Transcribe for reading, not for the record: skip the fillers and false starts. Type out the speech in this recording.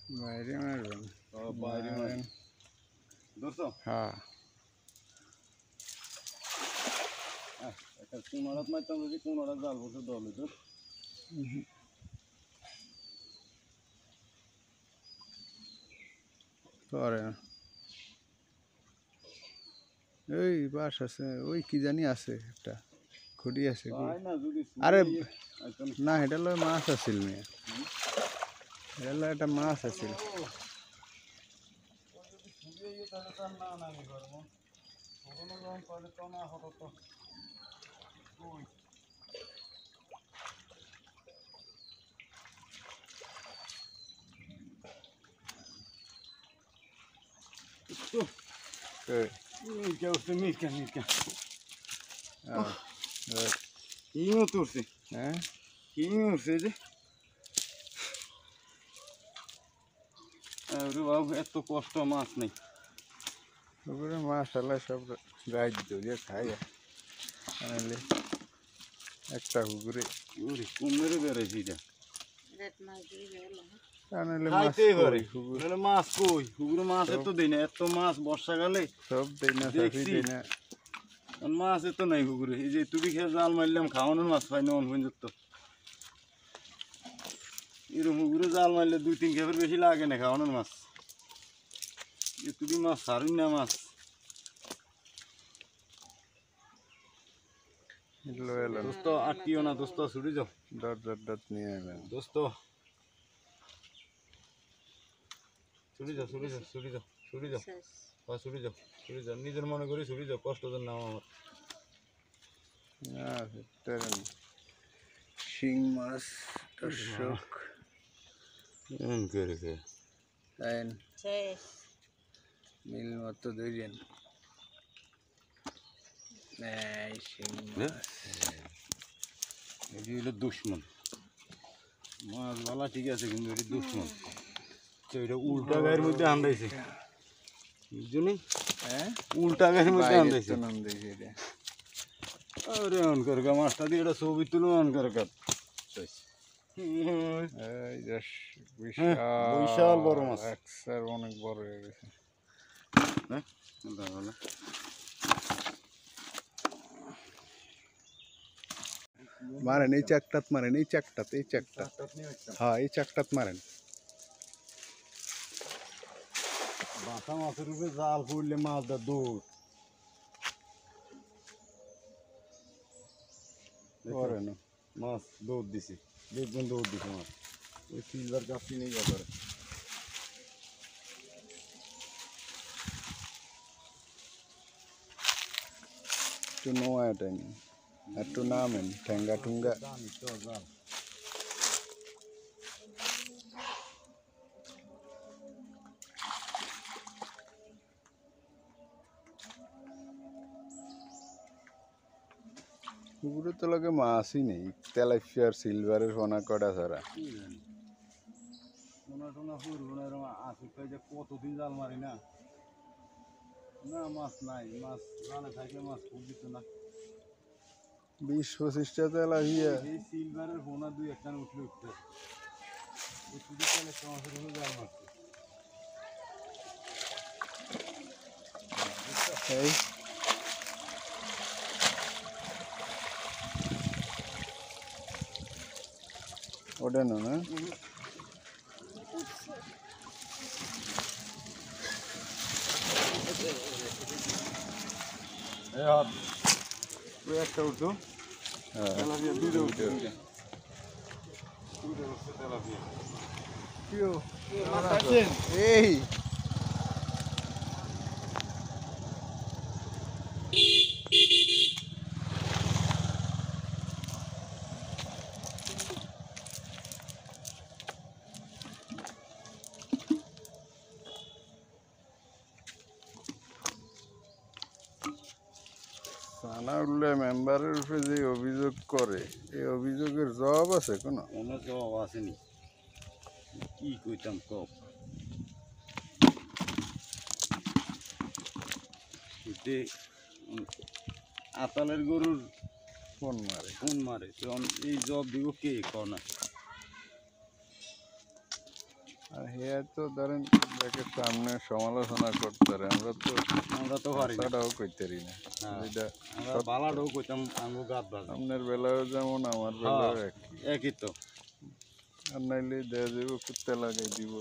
বাইরে মারবেন বাইরে মারেন ধরছো হ্যাঁ একটা কুমারাত মারতাম যদি কুমারা জাল বসে দলে তো করে না ওই বাস আছে ওই কি জানি আছে একটা খুঁটি আছে কি আরে না এটা হলো মাছ আছিল মেয়ে এটা হলো একটা মাছ আছিল কিও তুলছে হ্যাঁ কিও উঠছে যে বাবু এত কষ্ট মাছ নেই পুকুরে মাছ আলা সব গাছ দিয়ে খাই আনলে একটা পুকুরে কুমেরে বেড়েছি এটা আনলে খাইতেই পারে মাছ কই পুকুরে মাছ এত দেয় না এত মাছ বর্ষাকালে সব দেয় না সাফি দেয় না মাছ এত নাই পুকুরে এই যে তুবি খেয়ে জাল মারলাম খাওয়ানোর মাছ পাই না পর্যন্ত এরকম পুকুরে জাল মারলে 2-3 খেপের বেশি লাগে না খাওয়ানোর মাছ এ তুবি মাছ ছাড়ুন না মাছ দোস্ত আটকিও না দোস্ত ছুটি যাও ডট নিয়ে এলেন দোস্ত ছুটি যাও ছুটি যাও ছুটি যাও ছুটি যাও ছুটি যাও ছুটি যাও নিজের মনে করি ছুটি যাও কষ্ট দেন না আমার শিং মাছ দর্শক মিল মতো ধরেন শিং মাছ এটি হলো দুশ্মন মাছ বালা ঠিক আছে কিন্তু এটি দুশ্মন তো এটা উল্টা গায়ের মধ্যে আন্দাইছে বুঝলি হ্যাঁ উল্টা গায়ের মধ্যে আন্দাইছে নাম দেখি এটা আরে অনকর গা মাছটা দিয়ে এটা ছবি তুলো অনকর গা বিশাল বড় মাছ অনেক বড় হয়ে গেছে মারেন এই চাকটাত মারেন এই চাকটাত হ্যাঁ এই চাকটাত মারেন বাঁকা মাছের উপরে জাল পড়লে মাছটা দৌড় মাছ দৌড় দিছে দেখবেন দৌড় দিছে মাছ ওই সিলভার কাপটি নেই ব্যাপারে একটু নোয়া এটা নিন একটু নামেন ঠেঙ্গা টুঙ্গা পুকুরে তো লাগে মাছই নেই তেলাপিয়ার সিলভারের সোনা কটা ছাড়া কতদিন জাল মারি না না মাছ নাই মাছ জানে থাকে মাছ খুব দিত না 20-25টা তেলাপিয়া এই সিলভারের ফোনা 2-1 উঠলে উঠতে জাল মারছে এই ওটা না একটা উঠতো তেলাপিয়া দুইটা উঠতো এই সানাউল্লাহ মেম্বারের উপরে যে অভিযোগ করে এই অভিযোগের জবাব আছে কোনো জবাব আসেনি কি কইতাম কপ আতালের গরুর ফোন মারে এই জব দিব কে কনা আর এ তো ধরেন ব্যাকের সামনে সমালোচনা করতে পারে, আমরা তো পারি না কথাটাও কইতে পারি না। হ্যাঁ, এটা আমরা বালাটাও কইতাম আঙ্গু গাত বাজে আপনার বেলাও যেমন আমার বেলাও একই। একই তো আর নাইলে দেয়া যাবো কুত্তে লাগাই দিব।